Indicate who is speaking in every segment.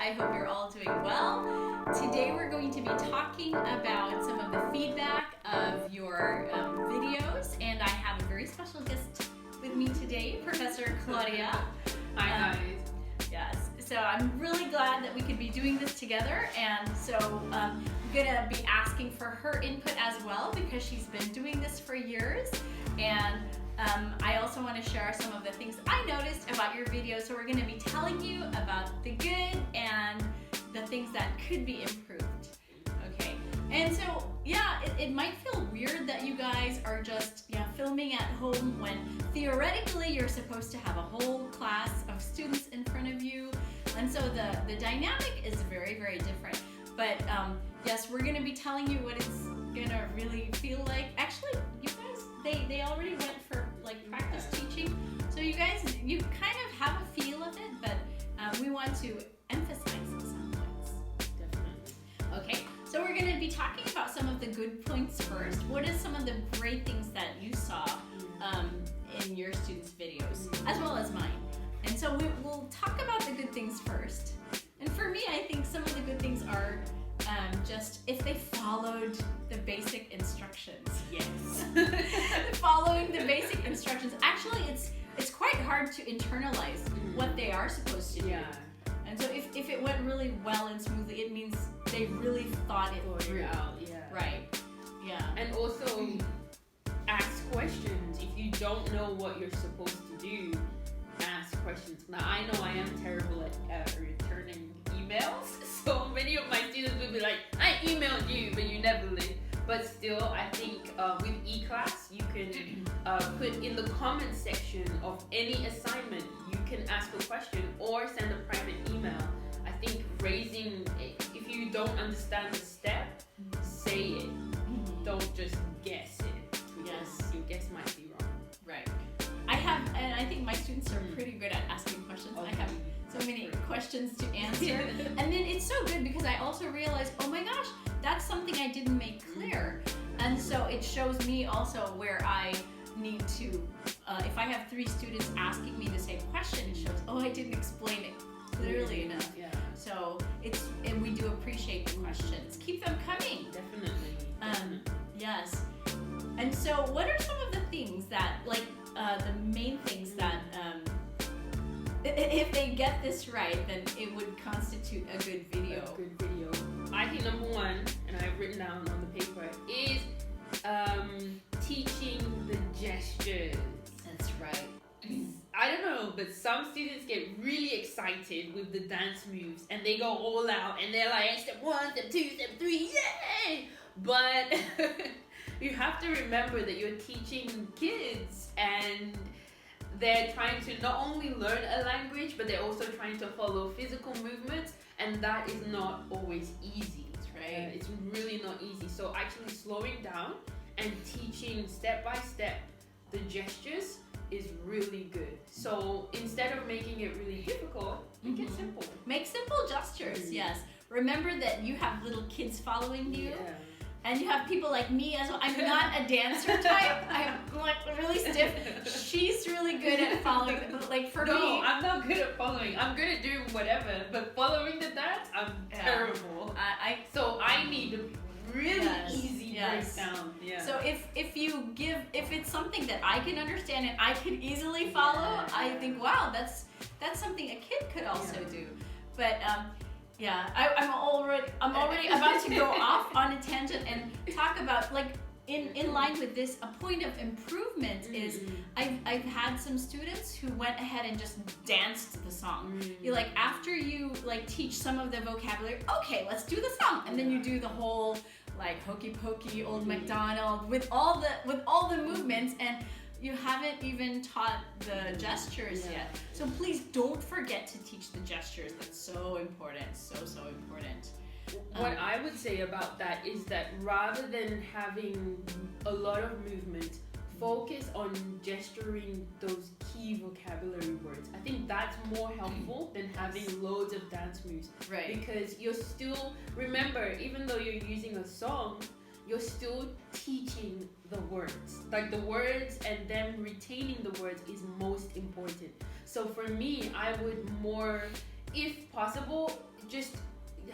Speaker 1: I hope you're all doing well. Today we're going to be talking about some of the feedback of your videos, and I have a very special guest with me today, Professor Claudia.
Speaker 2: Hi guys.
Speaker 1: Yes, so I'm really glad that we could be doing this together, and so I'm gonna be asking for her input as well because she's been doing this for years, and I also want to share some of the things I noticed about your videos. So we're going to be telling you about the good and the things that could be improved. Okay, and so yeah, it might feel weird that you guys are just filming at home when theoretically you're supposed to have a whole class of students in front of you, and so the dynamic is very, very different. But yes, we're going to be telling you what it's going to really feel like. Actually, you guys, they already went for like practice teaching, so you guys, you kind of have a feel of it, but we want to emphasize some points.
Speaker 2: Definitely.
Speaker 1: Okay, so we're going to be talking about some of the good points first. What is some of the great things that you saw in your students' videos, as well as mine? And so we'll talk about the good things first. And for me, I think some of the good things are just if they followed the basic instructions.
Speaker 2: Yes.
Speaker 1: Following the basic instructions. Actually, it's quite hard to internalize what they are supposed to do.
Speaker 2: Yeah.
Speaker 1: And so if it went really well and smoothly, it means they really thought it through.
Speaker 2: Out. Yeah.
Speaker 1: Right. Yeah.
Speaker 2: And also ask questions. If you don't know what you're supposed to do, ask questions. Now I know I am terrible at returning emails. So many of my students will be like, I emailed you, but you never did. But still, I think with e-class, you can put in the comment section of any assignment, you can ask a question or send a private email. I think if you don't understand the step, say it. Don't just guess it. Yes. Your guess might be wrong.
Speaker 1: Right. And I think my students are pretty good at asking questions.
Speaker 2: Okay.
Speaker 1: I have so many questions to answer. And then it's so good because I also realized, oh my gosh, that's something I didn't make clear. And so it shows me also where I need to, if I have 3 students asking me the same question, it shows, oh, I didn't explain it clearly enough.
Speaker 2: Yeah.
Speaker 1: So and we do appreciate the questions. Keep them coming.
Speaker 2: Definitely.
Speaker 1: Yes. And so what are some of the things that, like, the main things that, if they get this right, then it would constitute a good video.
Speaker 2: A good video. I think number 1, and I've written down on the paper, is teaching the gestures.
Speaker 1: That's right.
Speaker 2: I don't know, but some students get really excited with the dance moves and they go all out and they're like, step 1, step 2, step 3, yay! But you have to remember that you're teaching kids and they're trying to not only learn a language, but they're also trying to follow physical movements, and that is not always easy.
Speaker 1: That's right.
Speaker 2: It's really not easy. So actually slowing down and teaching step by step the gestures is really good. So instead of making it really difficult, make it simple.
Speaker 1: Make simple gestures, yes. Remember that you have little kids following you.
Speaker 2: Yeah.
Speaker 1: And you have people like me as well. I'm not a dancer type. I'm like really stiff. She's really good at following. But like for me,
Speaker 2: I'm not good at following. I'm good at doing whatever, but following the dance, I'm terrible. So I need a really easy breakdown. Yeah.
Speaker 1: So if it's something that I can understand and I can easily follow, I think, wow, that's something a kid could also do. But I'm already about to go off on a tangent and talk about, like, in line with this, a point of improvement is I've had some students who went ahead and just danced the song. You like, after you like teach some of the vocabulary, okay, let's do the song, and then you do the whole like hokey pokey old MacDonald with all the movements, and you haven't even taught the gestures yet. So please don't forget to teach the gestures. That's so important. So important.
Speaker 2: What I would say about that is that rather than having a lot of movement, focus on gesturing those key vocabulary words. I think that's more helpful than having loads of dance moves.
Speaker 1: Right.
Speaker 2: Because you're still, remember, even though you're using a song, you're still teaching the words. Like the words and them retaining the words is most important. So for me, I would more, if possible, just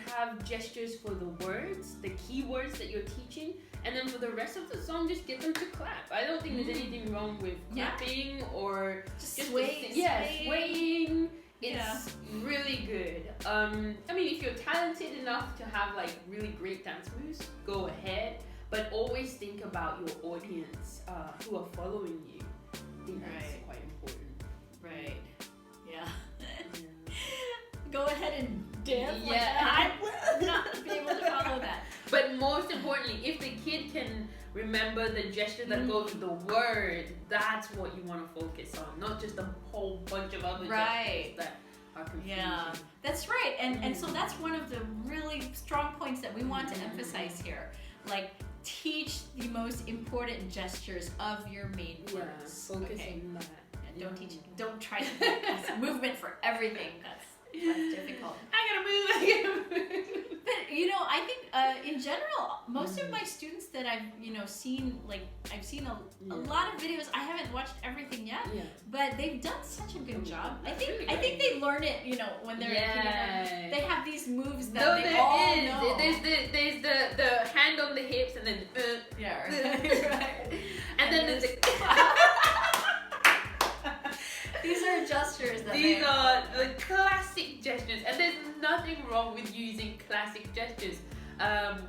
Speaker 2: have gestures for the words, the keywords that you're teaching, and then for the rest of the song, just get them to clap. I don't think there's anything wrong with clapping or
Speaker 1: just swaying.
Speaker 2: Swaying. It's really good. I mean, if you're talented enough to have like really great dance moves, go ahead. But always think about your audience who are following you. I think that's quite important.
Speaker 1: Right. Yeah. Go ahead and dance.
Speaker 2: Yeah.
Speaker 1: I will not be able to follow that.
Speaker 2: But most importantly, if the kid can remember the gesture that goes with the word, that's what you want to focus on, not just a whole bunch of other gestures that are confusing.
Speaker 1: Yeah, that's right. And so that's one of the really strong points that we want to emphasize here. Like, teach the most important gestures of your main words.
Speaker 2: Focus on that.
Speaker 1: And don't try to focus movement for everything. That's difficult.
Speaker 2: I gotta move.
Speaker 1: But I think in general, most of my students that I've seen, like I've seen a lot of videos. I haven't watched everything yet, but they've done such a good job. I think they learn it, when they're kindergarten. They have these moves that they all know.
Speaker 2: There's the hand on the hips and then
Speaker 1: right.
Speaker 2: And then there's
Speaker 1: these are gestures that
Speaker 2: these are the classic gestures, and there's nothing wrong with using classic gestures.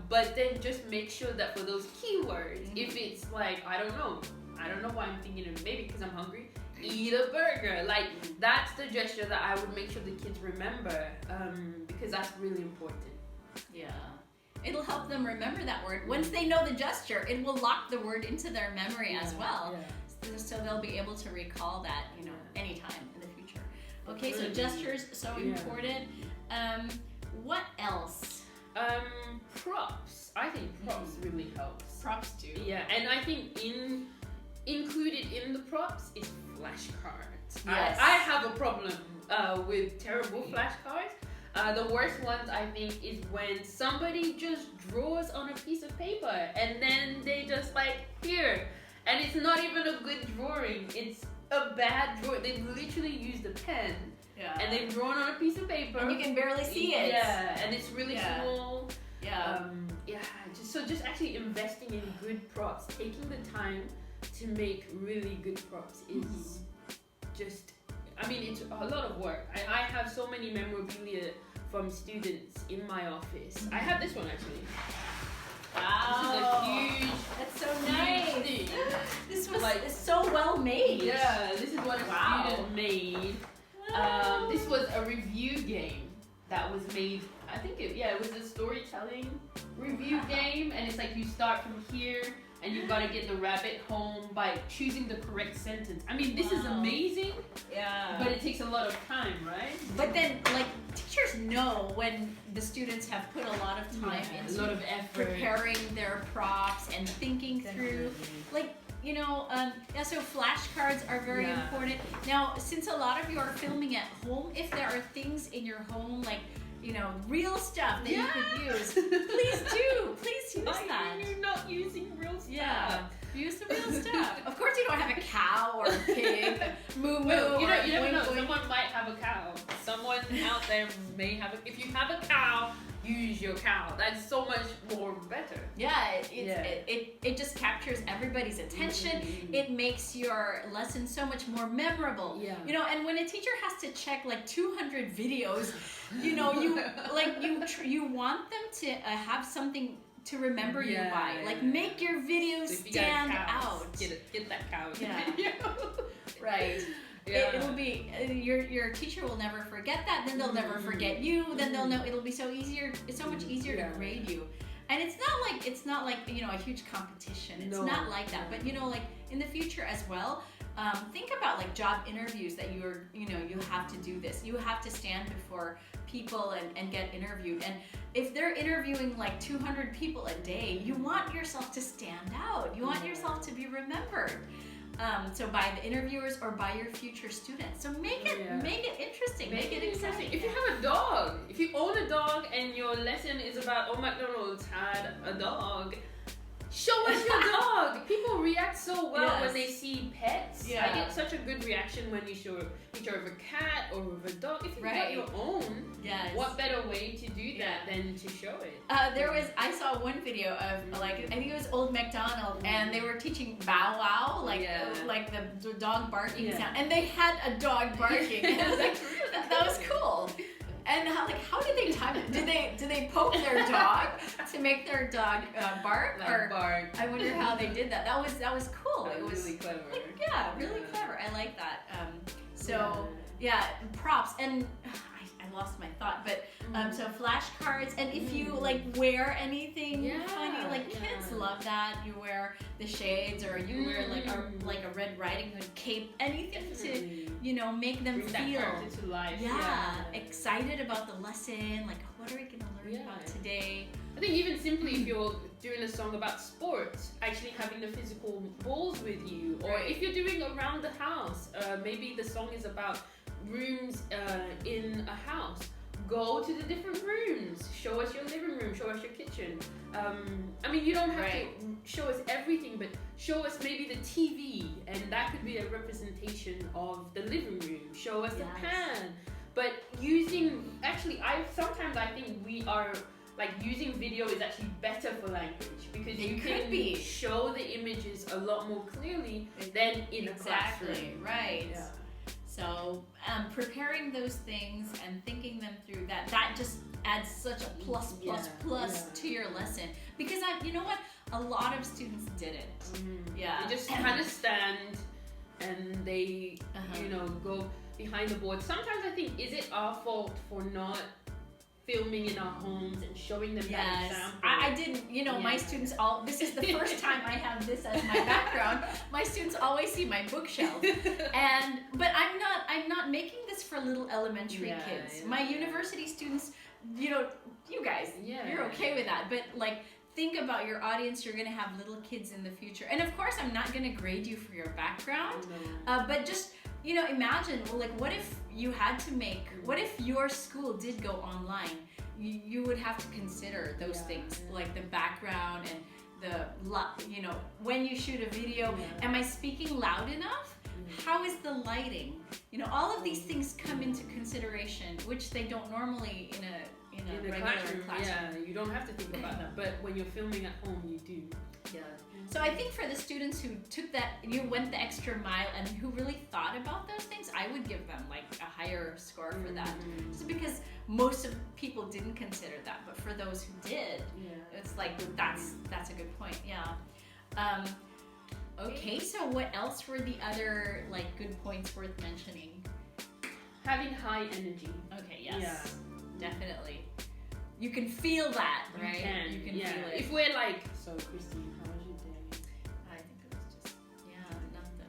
Speaker 2: But then just make sure that for those keywords, if it's like, I don't know why I'm thinking of, maybe because I'm hungry, eat a burger. Like, that's the gesture that I would make sure the kids remember, because that's really important.
Speaker 1: Yeah. It'll help them remember that word. Once they know the gesture, it will lock the word into their memory as well. Yeah. So they'll be able to recall that, anytime in the future. Okay, so gestures, so important. What else?
Speaker 2: Props. I think props really helps.
Speaker 1: Props do.
Speaker 2: Yeah, and I think included in the props is flashcards.
Speaker 1: Yes.
Speaker 2: I have a problem with terrible flashcards. The worst ones, I think, is when somebody just draws on a piece of paper and then they just like, here. And it's not even a good drawing. It's a bad drawing. They've literally used a pen. Yeah. And they've drawn on a piece of paper.
Speaker 1: And you can barely see it.
Speaker 2: Yeah. And it's really small.
Speaker 1: Yeah.
Speaker 2: Just actually investing in good props, taking the time to make really good props is just, it's a lot of work. I have so many memorabilia from students in my office. I have this one actually.
Speaker 1: Wow.
Speaker 2: This is a huge.
Speaker 1: That's so nice.
Speaker 2: Thing.
Speaker 1: This was so well made.
Speaker 2: Yeah, this is what a student made. This was a review game that was made. I think it was a storytelling review game, and it's like you start from here and you've got to get the rabbit home by choosing the correct sentence. This is amazing. Yeah. But it takes a lot of time, right?
Speaker 1: But then, teachers know when the students have put a lot of time into
Speaker 2: a lot of effort
Speaker 1: preparing their props and thinking through, so flashcards are very important. Now, since a lot of you are filming at home, if there are things in your home, real stuff that you could use, please use that.
Speaker 2: You're not using real stuff.
Speaker 1: Yeah. Use the real stuff. Of course, you don't have a cow or a pig. Moo moo.
Speaker 2: You never know. Someone might have a cow. Someone out there may have a. If you have a cow, use your cow. That's so much more better.
Speaker 1: Yeah. It just captures everybody's attention. It makes your lesson so much more memorable. Yeah. And when a teacher has to check 200 videos, you want them to have something to remember you by. Make your videos stand out.
Speaker 2: Get that cow in
Speaker 1: the
Speaker 2: video.
Speaker 1: Right. Yeah. It'll be your teacher will never forget that. Then they'll never forget you. Then they'll know. It'll be so easier. It's so much easier to grade you. And it's not like a huge competition. It's not like that. But in the future as well, think about job interviews that you have to do this. You have to stand before people and get interviewed. And if they're interviewing 200 people a day, you want yourself to stand out. You want yourself to be remembered. So by the interviewers or by your future students. So make it interesting. Make it exciting.
Speaker 2: If you have a dog, if you own a dog and your lesson is about McDonald's had a dog, show us your dog. People react so well when they see pets.
Speaker 1: Yeah.
Speaker 2: I get such a good reaction when you show a picture of a cat or of a dog. If you've got your own, what better way to do that than to show it?
Speaker 1: I saw one video of like, I think it was Old MacDonald, and they were teaching Bow Wow, like the dog barking sound, and they had a dog barking. And I was like, that was cool. And how did they time it? Did they poke their dog to make their dog bark?
Speaker 2: Bark.
Speaker 1: I wonder how they did that. That was cool.
Speaker 2: It was really clever.
Speaker 1: Really clever. I like that. Props. And I lost my thought, but so flashcards, and if you like wear anything funny, like kids love that. You wear the shades, or you wear like a Red Riding Hood cape, anything to make them
Speaker 2: bring
Speaker 1: feel
Speaker 2: that character to life.
Speaker 1: Excited about the lesson. Like, what are we gonna learn about today?
Speaker 2: I think even simply if you're doing a song about sports, actually having the physical balls with you, or if you're doing around the house, maybe the song is about rooms in a house. Go to the different rooms. Show us your living room. Show us your kitchen. I mean, you don't have to show us everything, but show us maybe the TV, and that could be a representation of the living room. Show us the pan. But sometimes I think we are like using video is actually better for language, because you can show the images a lot more clearly than in a classroom.
Speaker 1: Right. Yeah. So preparing those things and thinking them through, that just adds such a plus to your lesson. Because you know what? A lot of students didn't.
Speaker 2: They just kind of stand and they go behind the board. Sometimes I think, is it our fault for not filming in our homes and showing them that example? I didn't, my students this is the first time I have this as my background. My students always see my bookshelf. But I'm not making this for little elementary kids. My university students, you guys, you're okay with that. But like, think about your audience. You're going to have little kids in the future. And of course, I'm not going to grade you for your background. But just, imagine, what if you had to what if your school did go online? You would have to consider those things, like the background and when you shoot a video, am I speaking loud enough? How is the lighting? All of these things come into consideration, which they don't normally in a regular classroom. Yeah, you don't have to think about that, but when you're filming at home, you do.
Speaker 1: Yeah. So I think for the students who took went the extra mile and who really thought about those things, I would give them like a higher score for that. Just because most of people didn't consider that, but for those who did, it's like that's a good point. Yeah. Okay, so what else were the other like good points worth mentioning?
Speaker 2: Having high energy.
Speaker 1: Okay, yes. Yeah. Definitely. You can feel that, right? You can feel it.
Speaker 2: If we're like, so Kristine, how was your day?
Speaker 1: I think it was just, nothing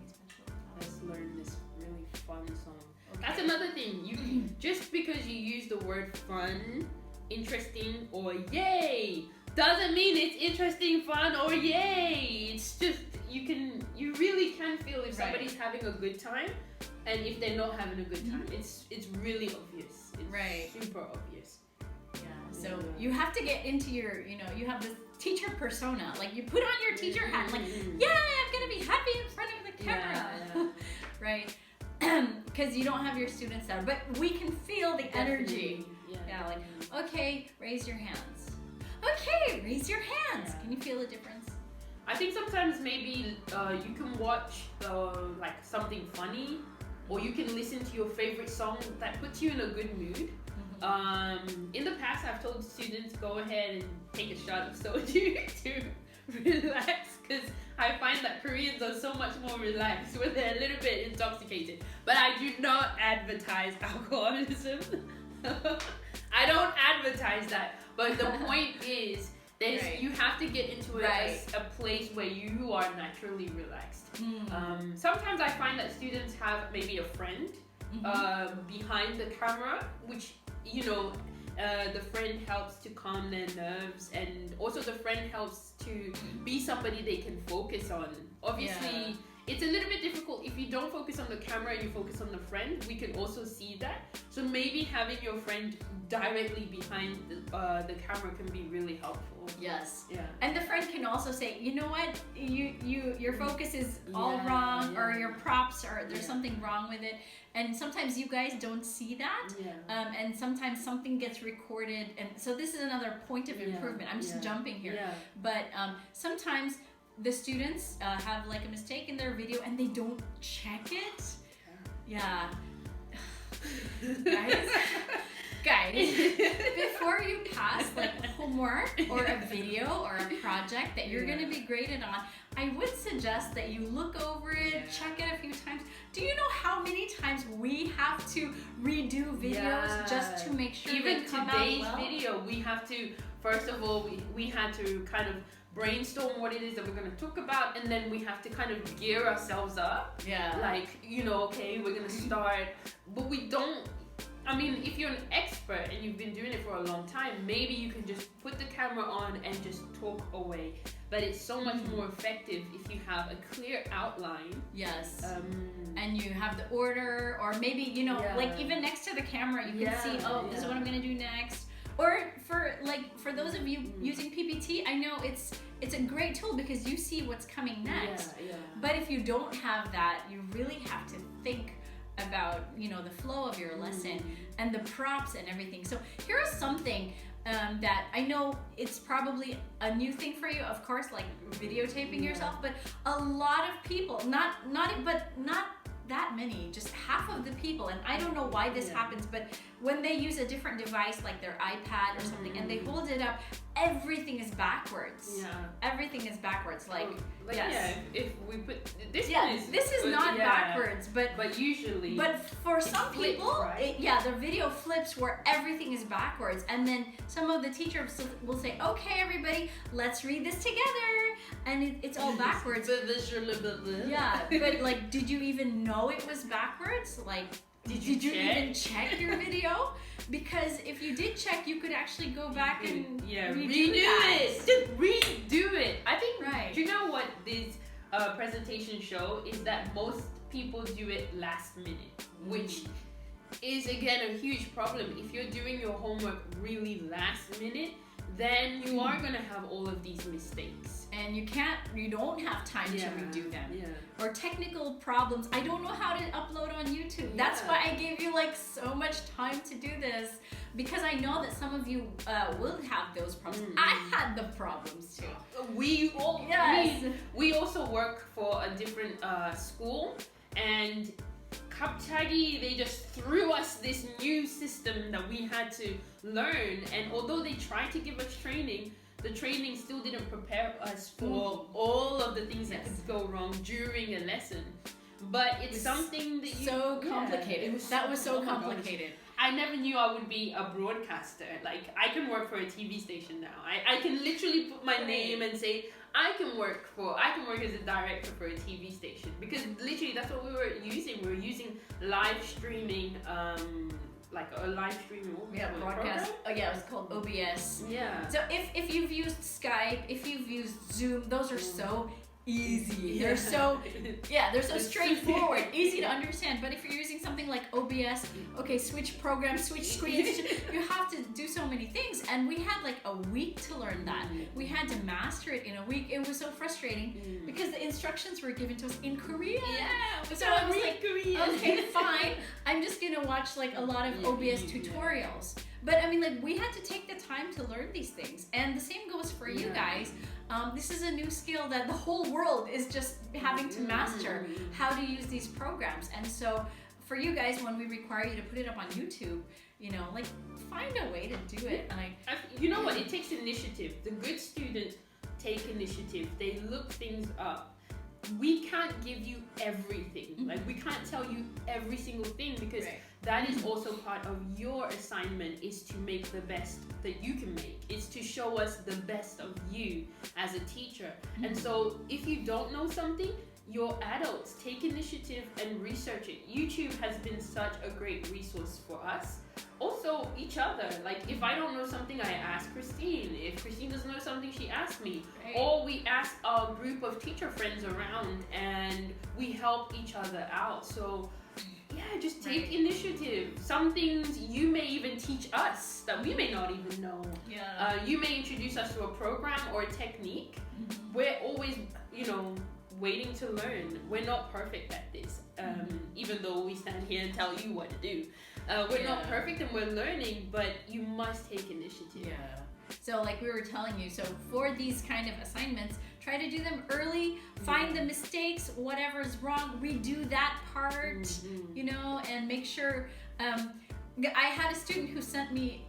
Speaker 1: special.
Speaker 2: Let's learn this really fun song. Okay. That's another thing. You just because you use the word fun, interesting, or yay, doesn't mean it's interesting, fun, or yay. It's just you really can feel if somebody's having a good time, and if they're not having a good time. It's really obvious. It's super obvious.
Speaker 1: So you have to get into your, you have this teacher persona. Like, you put on your teacher hat, like, I'm gonna be happy in front of the camera, right? Because you don't have your students there, but we can feel the energy. Like, okay, raise your hands. Okay, raise your hands. Can you feel the difference?
Speaker 2: I think sometimes maybe you can watch like something funny, or you can listen to your favorite song that puts you in a good mood. In the past, I've told students go ahead and take a shot of soju to relax, because I find that Koreans are so much more relaxed when they're a little bit intoxicated. But I do not advertise alcoholism. I don't advertise that. But the point is, you have to get into a place where you are naturally relaxed. Sometimes I find that students have maybe a friend behind the camera, which the friend helps to calm their nerves, and also the friend helps to be somebody they can focus on. Obviously, it's a little bit difficult if you don't focus on the camera and you focus on the friend. We can also see that. So maybe having your friend directly behind the camera can be really helpful.
Speaker 1: Yes.
Speaker 2: Yeah.
Speaker 1: And the friend can also say, you know what, your focus is all wrong, or your props are there's something wrong with it. And sometimes you guys don't see that.
Speaker 2: Yeah.
Speaker 1: And sometimes something gets recorded, and so this is another point of improvement. I'm just jumping here.
Speaker 2: Yeah.
Speaker 1: But sometimes the students have like a mistake in their video and they don't check it. Yeah. Guys, before you pass like homework or a video or a project that you're going to be graded on, I would suggest that you look over it, check it a few times. Do you know how many times we have to redo videos just to make sure
Speaker 2: even
Speaker 1: they come
Speaker 2: today's
Speaker 1: out well?
Speaker 2: video, we have to, first of all, we had to kind of brainstorm what it is that we're going to talk about, and then we have to kind of gear ourselves up.
Speaker 1: Yeah.
Speaker 2: Like, okay, we're going to start, but we don't, I mean, if you're an expert and you've been doing it for a long time, maybe you can just put the camera on and just talk away. But it's so much more effective if you have a clear outline.
Speaker 1: Yes. And you have the order, or maybe, like even next to the camera, you can see, this is what I'm going to do next. Or for those of you using PPT, I know it's a great tool because you see what's coming next.
Speaker 2: Yeah.
Speaker 1: But if you don't have that, you really have to think about the flow of your lesson and the props and everything. So here's something that I know it's probably a new thing for you, of course, like videotaping yourself, but a lot of people, not that many, just half of the people, and I don't know why this happens, but when they use a different device like their iPad or something and they hold it up, everything is backwards.
Speaker 2: Yeah.
Speaker 1: Everything is backwards.
Speaker 2: If we put this
Speaker 1: this is not backwards,
Speaker 2: but usually.
Speaker 1: But for some people,
Speaker 2: right?
Speaker 1: the video flips where everything is backwards, and then some of the teachers will say, "Okay, everybody, let's read this together," and it's all backwards. Yeah, but like, did you even know it was backwards? Like, did you even check your video? Because if you did check, you could actually go back and redo it.
Speaker 2: Just redo it. I think.
Speaker 1: Right.
Speaker 2: Do you know what these presentations show is that most people do it last minute, which is again a huge problem. If you're doing your homework really last minute, then you are gonna have all of these mistakes.
Speaker 1: And you don't have time to redo them.
Speaker 2: Yeah.
Speaker 1: Or technical problems. I don't know how to upload on YouTube. That's why I gave you like so much time to do this, because I know that some of you will have those problems. I had the problems too.
Speaker 2: We also work for a different school, and Kapchagi, they just threw us this new system that we had to learn, and although they tried to give us training, the training still didn't prepare us for all of the things that could go wrong during a lesson. But it's something that
Speaker 1: so complicated. That was so complicated.
Speaker 2: I never knew I would be a broadcaster. Like, I can work for a TV station now. I can literally put my name and say, I can work as a director for a TV station, because literally that's what we were using. We were using live streaming, like a live streaming
Speaker 1: broadcast. Oh yeah, it was called OBS.
Speaker 2: Yeah.
Speaker 1: So if you've used Skype, if you've used Zoom, those are so easy. They're so straightforward, easy to understand. But if you're using something like OBS, okay, switch programs, switch screens, you have to do so many things. And we had like a week to learn that. We had to master it in a week. It was so frustrating because the instructions were given to us in Korean.
Speaker 2: Yeah.
Speaker 1: So I was like, okay, fine. I'm just gonna watch like a lot of OBS tutorials. But I mean, like, we had to take the time to learn these things. And the same goes for you guys. This is a new skill that the whole world is just having to master, how to use these programs. And so for you guys, when we require you to put it up on YouTube, like, find a way to do it. And
Speaker 2: you know what? It takes initiative. The good students take initiative. They look things up. We can't give you everything. Like, we can't tell you every single thing, because that is also part of your assignment, is to make the best that you can make. It's to show us the best of you as a teacher. And so if you don't know something, your adults, take initiative and research it. YouTube has been such a great resource for us. Also, also each other. Like if I don't know something, I ask Kristine. If Kristine doesn't know something, she asks me.
Speaker 1: Right.
Speaker 2: Or we ask a group of teacher friends around and we help each other out. So yeah, just take initiative. Some things you may even teach us that we may not even know.
Speaker 1: Yeah.
Speaker 2: You may introduce us to a program or a technique. We're always, waiting to learn. We're not perfect at this, even though we stand here and tell you what to do. We're not perfect and we're learning, but you must take initiative.
Speaker 1: Yeah. So like we were telling you, so for these kind of assignments, try to do them early, find the mistakes, whatever's wrong, redo that part, and make sure, I had a student who sent me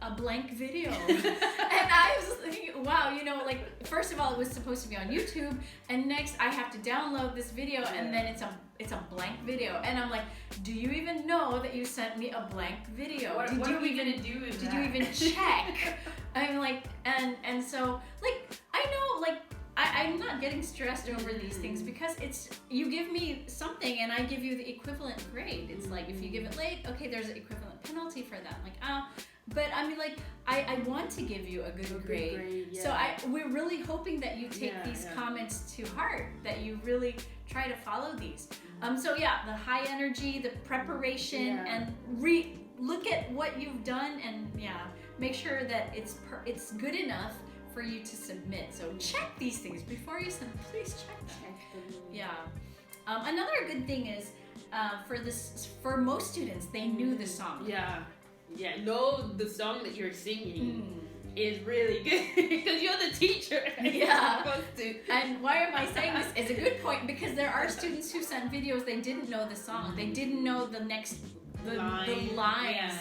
Speaker 1: a blank video and I was thinking, wow, first of all, it was supposed to be on YouTube, and next I have to download this video and then it's a blank video, and I'm like, do you even know that you sent me a blank video?
Speaker 2: What are we gonna do with that?
Speaker 1: Did you even check? I'm like, and so like I know, like I'm not getting stressed over these things because it's, you give me something and I give you the equivalent grade. It's like if you give it late, okay, there's an equivalent penalty for that. Like, but I mean, like I want to give you a good grade. So we're really hoping that you take these comments to heart, that you really try to follow these. So yeah, the high energy, the preparation, and look at what you've done, and make sure that it's good enough for you to submit. So check these things before you submit. Please check them. Yeah. Another good thing is for most students, they knew the song.
Speaker 2: Yeah, know the song that you're singing is really good because you're the teacher.
Speaker 1: Yeah. And why am I saying this? It's a good point because there are students who sent videos, they didn't know the song. They didn't know the next the lines.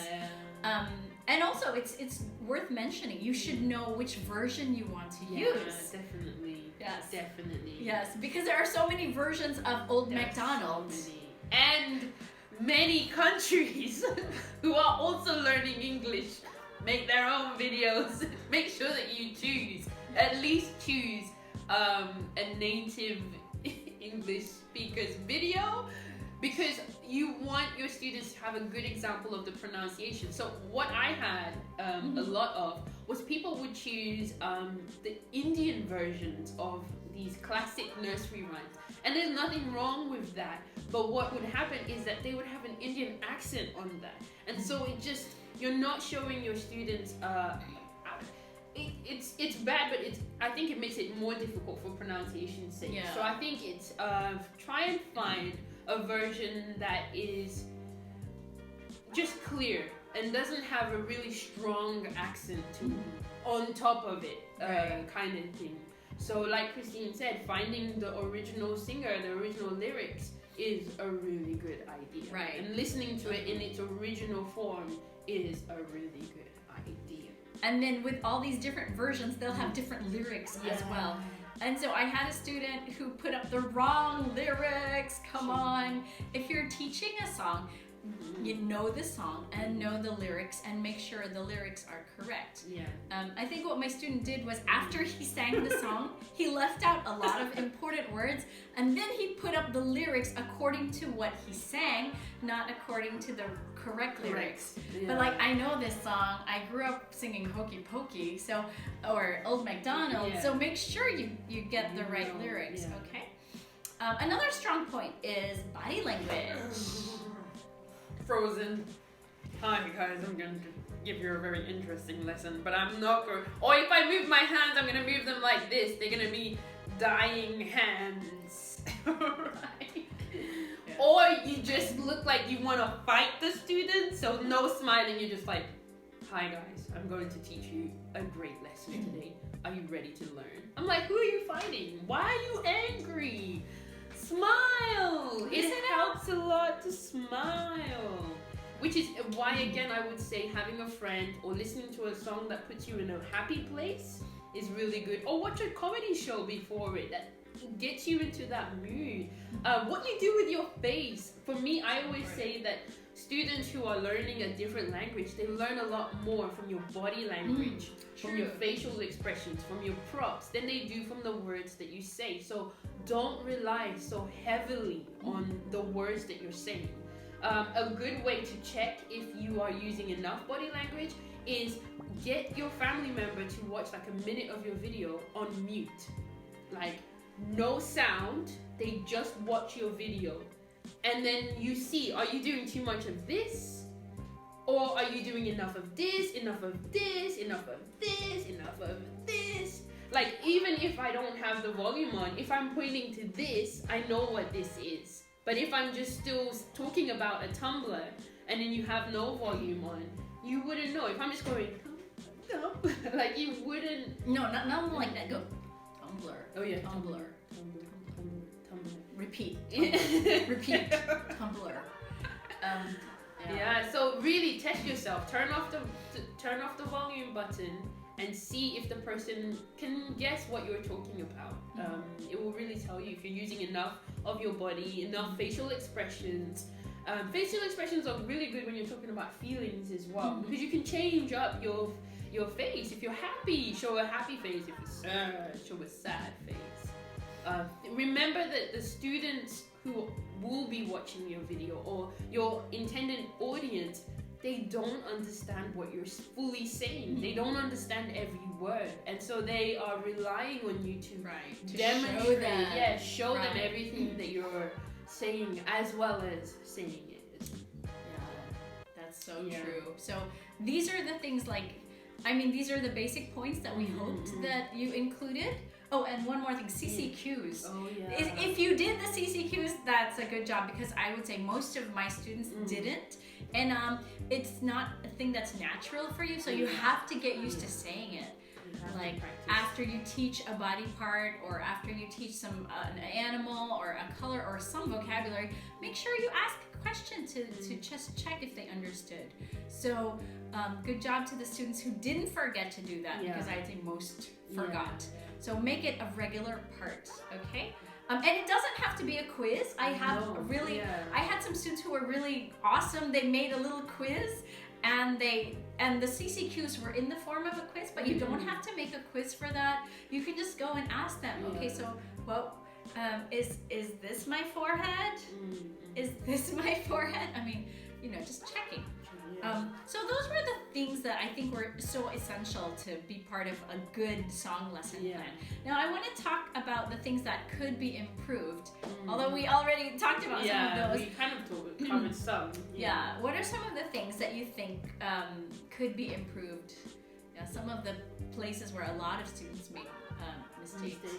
Speaker 1: And also, it's worth mentioning, you should know which version you want to use.
Speaker 2: Definitely.
Speaker 1: Yes.
Speaker 2: Definitely.
Speaker 1: Yes, because there are so many versions of Old MacDonald.
Speaker 2: So and many countries who are also learning English make their own videos. Make sure that you at least choose a native English speaker's video, because you want your students to have a good example of the pronunciation. So what I had a lot of was people would choose the Indian versions of these classic nursery rhymes. And there's nothing wrong with that. But what would happen is that they would have an Indian accent on that. And so you're not showing your students, it's bad, but I think it makes it more difficult for pronunciation's sake. So I think it's try and find a version that is just clear and doesn't have a really strong accent on top of it, kind of thing. So like Kristine said, finding the original singer, the original lyrics is a really good idea.
Speaker 1: Right.
Speaker 2: And listening to it in its original form is a really good idea.
Speaker 1: And then with all these different versions, they'll have different lyrics as well. And so I had a student who put up the wrong lyrics. Come on. If you're teaching a song, you know the song and know the lyrics and make sure the lyrics are correct. I think what my student did was after he sang the song, he left out a lot of important words and then he put up the lyrics according to what he sang, not according to the correct lyrics. But like, I know this song, I grew up singing Hokey Pokey, or Old MacDonald, so make sure you get the right lyrics, okay? Another strong point is body language.
Speaker 2: Frozen. Hi guys, I'm going to give you a very interesting lesson, but I'm not going, or if I move my hands, I'm going to move them like this. They're going to be dying hands, right? Or you just look like you want to fight the student, so no smiling, you're just like, hi guys, I'm going to teach you a great lesson today. Are you ready to learn? I'm like, who are you fighting? Why are you angry? Smile! It helps a lot to smile. Which is why, again, I would say having a friend or listening to a song that puts you in a happy place is really good. Or watch a comedy show before it that gets you into that mood. What you do with your face. For me, I always say that students who are learning a different language, they learn a lot more from your body language, from your facial expressions, from your props, than they do from the words that you say. So don't rely so heavily on the words that you're saying. A good way to check if you are using enough body language is get your family member to watch like a minute of your video on mute. Like no sound, they just watch your video. And then you see, are you doing too much of this? Or are you doing enough of this, enough of this, enough of this, enough of this? Like even if I don't have the volume on, if I'm pointing to this, I know what this is. But if I'm just still talking about a tumbler and then you have no volume on, you wouldn't know. If I'm just going, like you wouldn't.
Speaker 1: No, not like that. Go, tumbler.
Speaker 2: Oh yeah,
Speaker 1: tumbler.
Speaker 2: Tumbler.
Speaker 1: Repeat. Tumbler. Repeat. Tumbler.
Speaker 2: Yeah. So really test yourself. Turn off the volume button and see if the person can guess what you're talking about. It will really tell you if you're using enough of your body, enough facial expressions. Facial expressions are really good when you're talking about feelings as well, because you can change up your face. If you're happy, show a happy face. If you're sad, show a sad face. Remember that the students who will be watching your video or your intended audience, they don't understand what you're fully saying. They don't understand every word, and so they are relying on you to demonstrate, show them everything that you're saying as well as saying it.
Speaker 1: Yeah, that's so true. So these are the things these are the basic points that we hoped that you included. Oh, and one more thing, CCQs.
Speaker 2: Oh, yeah.
Speaker 1: If you did the CCQs, that's a good job, because I would say most of my students didn't. And it's not a thing that's natural for you, so you have to get used to saying it. Like after you teach a body part, or after you teach an animal or a color or some vocabulary, make sure you ask a question to just check if they understood. So good job to the students who didn't forget to do that, because I'd say most forgot. So make it a regular part, okay? And it doesn't have to be a quiz. I had some students who were really awesome. They made a little quiz, and the CCQs were in the form of a quiz, but you don't have to make a quiz for that. You can just go and ask them, okay, so is this my forehead? Is this my forehead? I mean, just checking. So those were the things that I think were so essential to be part of a good song lesson plan. Now I want to talk about the things that could be improved, although we already talked about some of those.
Speaker 2: We kind of covered some.
Speaker 1: Yeah. What are some of the things that you think could be improved? Some of the places where a lot of students make mistakes.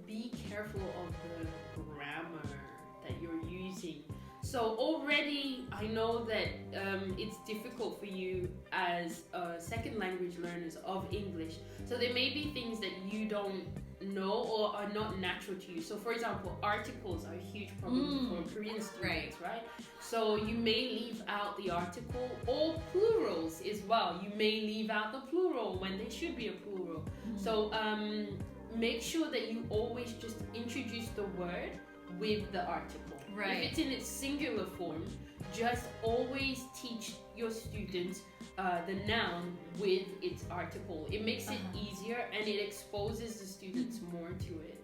Speaker 2: Be careful of the grammar that you're using. So already I know that it's difficult for you as second language learners of English. So there may be things that you don't know or are not natural to you. So for example, articles are a huge problem for Korean students, right? So you may leave out the article, or plurals as well. You may leave out the plural when there should be a plural. So make sure that you always just introduce the word with the article. If it's in its singular form, just always teach your students the noun with its article. It makes it easier, and it exposes the students more to it.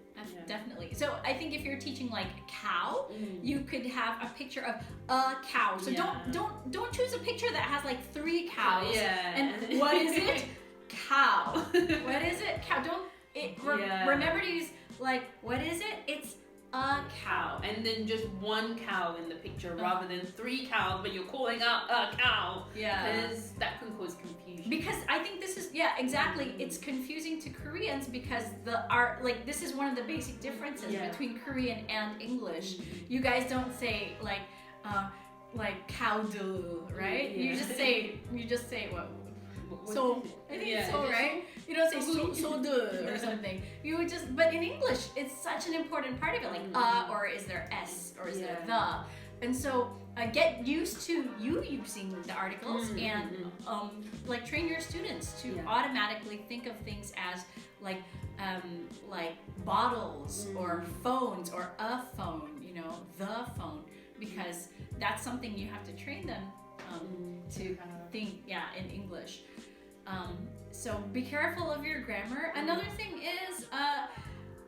Speaker 1: Definitely. So I think if you're teaching like cow, you could have a picture of a cow. So don't choose a picture that has like 3 cows. And what is it? Cow. What is it? Cow. Remember to use what is it? It's a cow.
Speaker 2: And then just 1 cow in the picture rather than 3 cows, but you're calling out a cow. Because that can cause confusion.
Speaker 1: Because I think this is, exactly. It's confusing to Koreans because this is one of the basic differences between Korean and English. You guys don't say like cow-do, right? You just say what? So I think it's so, right? You don't say so do or something. You would just, but in English, it's such an important part of it, like or is there s, or is there the, and so get used to you using the articles and train your students to automatically think of things as like bottles or phones or a phone, the phone, because that's something you have to train them to think in English. So be careful of your grammar. Another thing is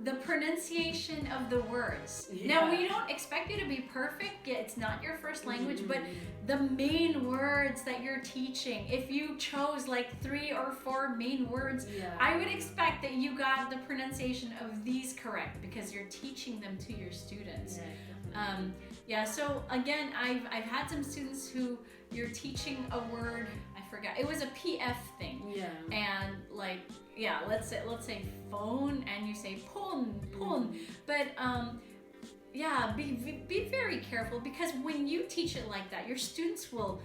Speaker 1: the pronunciation of the words.
Speaker 2: Yeah.
Speaker 1: Now, we don't expect you to be perfect. Yeah, it's not your first language, but the main words that you're teaching, if you chose like 3 or 4 main words, I would expect that you got the pronunciation of these correct because you're teaching them to your students. So again, I've had some students who you're teaching a word, I forgot, it was a PF thing. And like, let's say phone, and you say pon. But be very careful, because when you teach it like that, your students will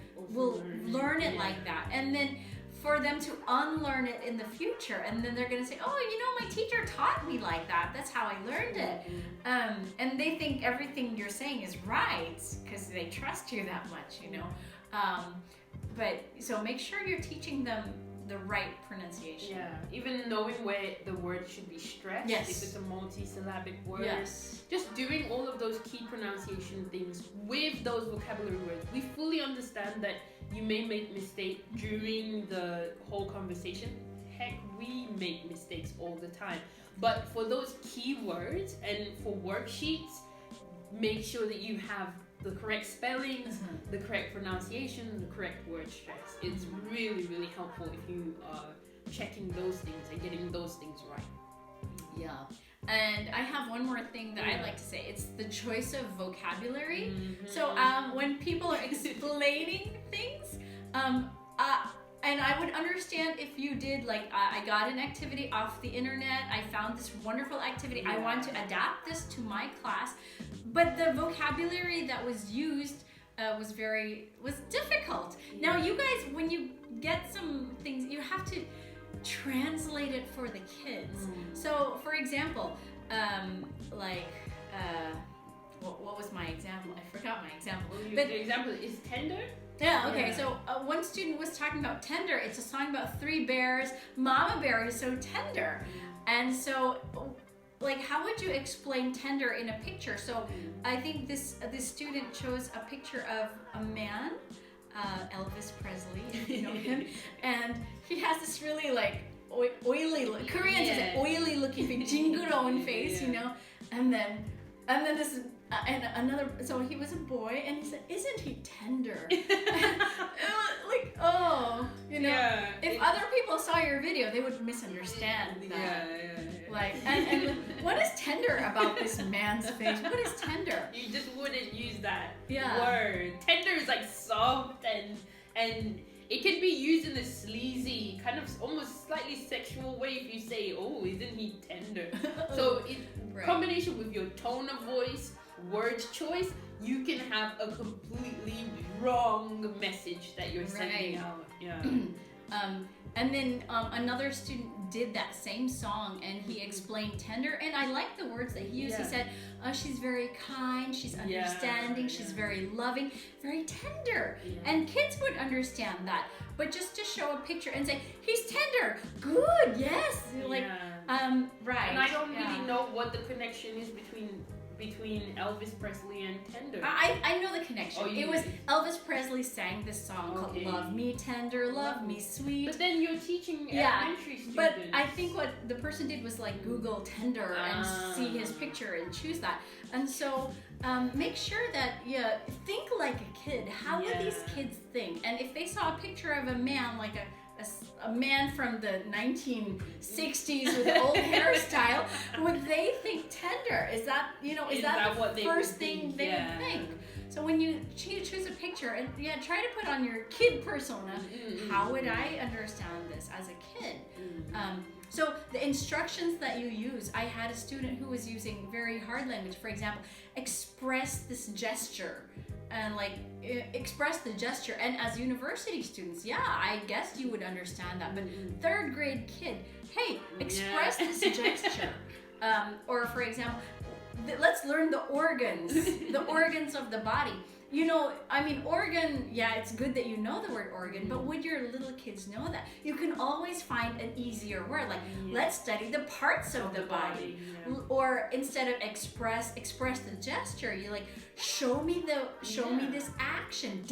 Speaker 1: learn it like that, and then for them to unlearn it in the future, and then they're gonna say, oh, my teacher taught me like that. That's how I learned it. And they think everything you're saying is right because they trust you that much, But so make sure you're teaching them the right pronunciation.
Speaker 2: Even knowing where the word should be stressed, if it's a multi-syllabic word. Just doing all of those key pronunciation things with those vocabulary words. We fully understand that you may make mistakes during the whole conversation. Heck, we make mistakes all the time. But for those key words and for worksheets, make sure that you have the correct spellings, the correct pronunciation, the correct word stress. It's really, really helpful if you are checking those things and getting those things right.
Speaker 1: And I have one more thing that I'd like to say. It's the choice of vocabulary. So when people are explaining things, and I would understand if you did, like, I got an activity off the internet, I found this wonderful activity, I want to adapt this to my class, but the vocabulary that was used was difficult. Now, you guys, when you get some things, you have to translate it for the kids. So, for example, what was my example? I forgot my example.
Speaker 2: But the example is tender?
Speaker 1: So one student was talking about tender. It's a song about 3 bears. Mama bear is so tender. And so, like, how would you explain tender in a picture? So I think this student chose a picture of a man, Elvis Presley, if you know him, and he has this really like oily look. Koreans is an oily looking big jinguroan face, and then this. And another, so he was a boy, and he said, "Isn't he tender?" Like, if other people saw your video, they would misunderstand that. Like, and what is tender about this man's face? What is tender?
Speaker 2: You just wouldn't use that word. Tender is like soft and it can be used in a sleazy, kind of almost slightly sexual way if you say, "Oh, isn't he tender?" So in combination with your tone of voice, word choice, you can have a completely wrong message that you're sending out.
Speaker 1: And then another student did that same song, and he explained tender, and I like the words that he used. He said, she's very kind, she's understanding, she's very loving, very tender. And kids would understand that, but just to show a picture and say, he's tender, good, yes, right.
Speaker 2: And I don't really know what the connection is between Elvis Presley and tender.
Speaker 1: I know the connection. It was Elvis Presley sang this song called "Love Me Tender, Love Me Sweet."
Speaker 2: But then you're teaching elementary students.
Speaker 1: But I think what the person did was like Google tender and see his picture and choose that. And so make sure that think like a kid. How would these kids think? And if they saw a picture of a man like a man from the 1960s with an old hairstyle, would they think tender? Is that the first thing they would think? So when you choose a picture and try to put on your kid persona, how would I understand this as a kid? So the instructions that you use, I had a student who was using very hard language. For example, express this gesture. And like express the gesture, and as university students, I guess you would understand that. But 3rd grade kid, hey, express this gesture. Or for example, let's learn the organs of the body. Organ, it's good that you know the word organ, but would your little kids know that? You can always find an easier word, like let's study the parts of the body. Or instead of express the gesture, you like show me this action,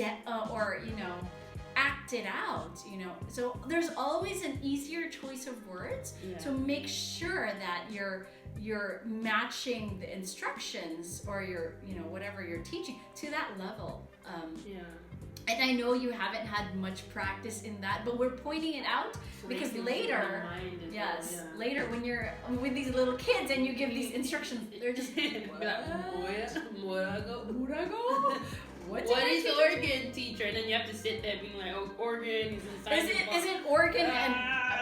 Speaker 1: act act it out, you know. So there's always an easier choice of words.
Speaker 2: Yeah.
Speaker 1: So make sure that you're matching the instructions or your, you know, whatever you're teaching to that level. And I know you haven't had much practice in that, but we're pointing it out
Speaker 2: So
Speaker 1: because
Speaker 2: they can
Speaker 1: later,
Speaker 2: keep in mind
Speaker 1: yes,
Speaker 2: as well,
Speaker 1: later when you're with these little kids and you give these instructions, they're just,
Speaker 2: What is organ, teacher? And then you have to sit there being like, oh, organ is inside
Speaker 1: Is
Speaker 2: the
Speaker 1: it
Speaker 2: box.
Speaker 1: is it organ and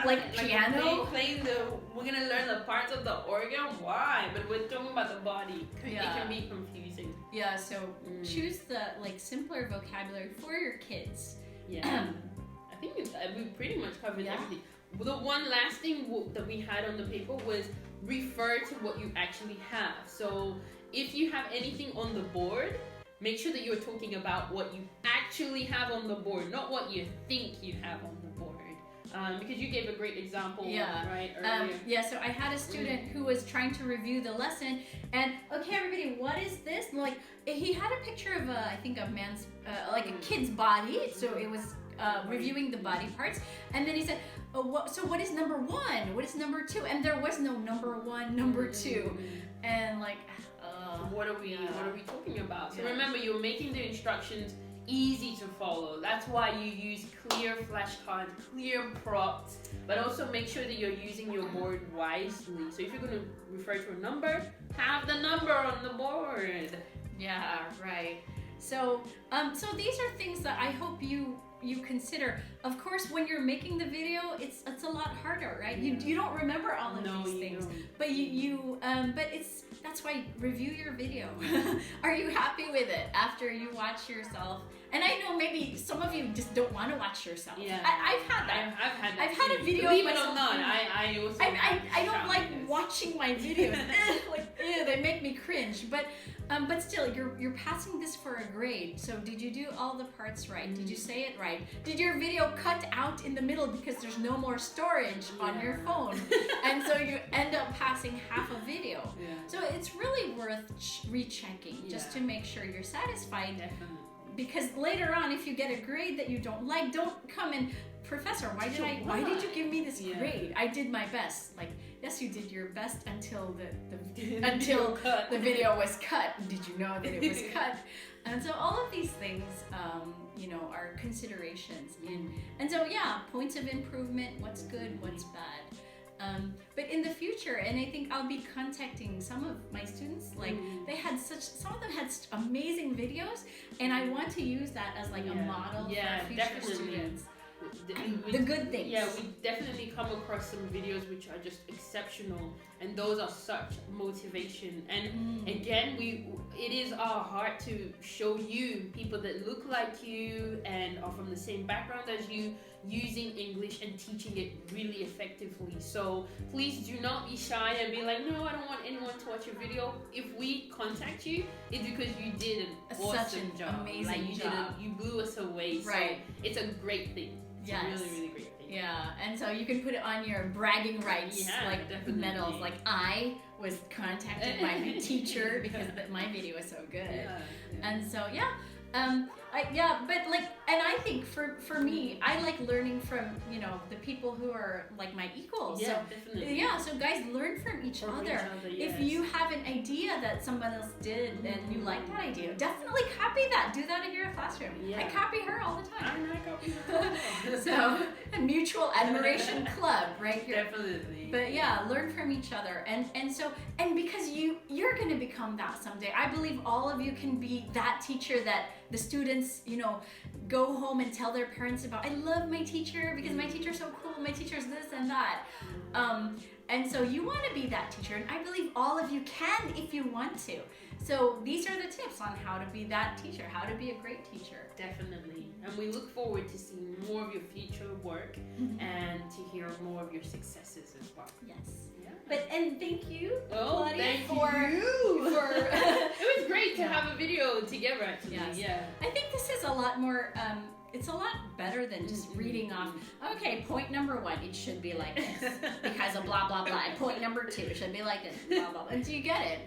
Speaker 1: like piano?
Speaker 2: Playing we're gonna learn the parts of the organ. Why? But we're talking about the body. It can be confusing.
Speaker 1: Yeah, so choose the like simpler vocabulary for your kids.
Speaker 2: Yeah, I think we pretty much covered everything. The one last thing that we had on the paper was refer to what you actually have. So if you have anything on the board, make sure that you're talking about what you actually have on the board, not what you think you have on the board. Because you gave a great example, right? Earlier.
Speaker 1: So I had a student who was trying to review the lesson, and okay, everybody, what is this? And, like, he had a picture of I think a man's, like a kid's body. So it was reviewing the body parts, and then he said, "Oh, so what is number one? What is number two?" And there was no number one, number two, and like.
Speaker 2: What are we talking about? So remember, you're making the instructions easy to follow. That's why you use clear flashcards, clear props, but also make sure that you're using your board wisely. So if you're going to refer to a number, have the number on the board.
Speaker 1: Yeah, right. So so these are things that I hope you consider. Of course, when you're making the video, it's a lot harder, right? You don't remember all of these things, but that's why review your video. Are you happy with it after you watch yourself? And I know maybe some of you just don't want to watch yourself.
Speaker 2: Yeah,
Speaker 1: I've had that.
Speaker 2: I've
Speaker 1: had a video.
Speaker 2: Believe it or not, I also.
Speaker 1: I don't like watching my videos. They make me cringe. But still, you're passing this for a grade. So did you do all the parts right? Did you say it right? Did your video cut out in the middle because there's no more storage on your phone, and so you end up passing half a video? So it's really worth rechecking just to make sure you're satisfied.
Speaker 2: Definitely.
Speaker 1: Because later on, if you get a grade that you don't like, don't come and, Professor, why did you give me this grade? I did my best. Like, yes, you did your best until the video was cut. Did you know that it was cut? And so all of these things, are considerations. And so, points of improvement, what's good, what's bad. But in the future, and I think I'll be contacting some of my students, like some of them had such amazing videos, and I want to use that as like a model for future students. The good things.
Speaker 2: Yeah, we definitely come across some videos which are just exceptional, and those are such motivation. And again, it is our heart to show you people that look like you and are from the same background as you, using English and teaching it really effectively. So please do not be shy and be like, no, I don't want anyone to watch your video. If we contact you, it's because you did an awesome job.
Speaker 1: Amazing job.
Speaker 2: You blew us away. So it's a great thing. It's a really, really great thing.
Speaker 1: Yeah, and so you can put it on your bragging rights, like definitely. Medals. Like, I was contacted by my teacher because my video is so good. And so and I think for me, I like learning from the people who are like my equals.
Speaker 2: Yeah,
Speaker 1: so,
Speaker 2: definitely.
Speaker 1: So guys, learn from each other. If you have an idea that someone else did and you like that idea, definitely copy that. Do that in your classroom. I copy her all the time.
Speaker 2: I copy her.
Speaker 1: So a mutual admiration club right here.
Speaker 2: Definitely.
Speaker 1: But learn from each other, and because you're gonna become that someday. I believe all of you can be that teacher that the students go home and tell their parents about. I love my teacher because my teacher's so cool. My teacher's this and that. And so you want to be that teacher, and I believe all of you can if you want to. So these are the tips on how to be that teacher, how to be a great teacher.
Speaker 2: Definitely. And we look forward to seeing more of your future work and to hear more of your successes as well.
Speaker 1: Yes. And thank you, Claudia,
Speaker 2: thank
Speaker 1: for
Speaker 2: it was great to have a video together, actually.
Speaker 1: Yes. I think this is a lot more it's a lot better than just reading off, okay, point number 1, it should be like this because of blah blah blah, and point number 2, it should be like this, blah blah blah, until you get it.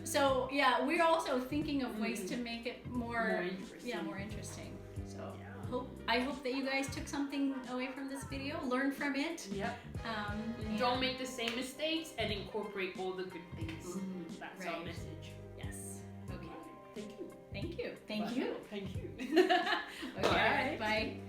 Speaker 1: So we're also thinking of ways to make it more interesting. So hope I hope that you guys took something away from this video, learned from it.
Speaker 2: Yep.
Speaker 1: And
Speaker 2: Don't make the same mistakes and incorporate all the good things. That's our
Speaker 1: Right.
Speaker 2: message.
Speaker 1: Yes. Okay.
Speaker 2: Thank you.
Speaker 1: Thank you. Thank
Speaker 2: Bye.
Speaker 1: you.
Speaker 2: Thank you.
Speaker 1: Okay. Bye.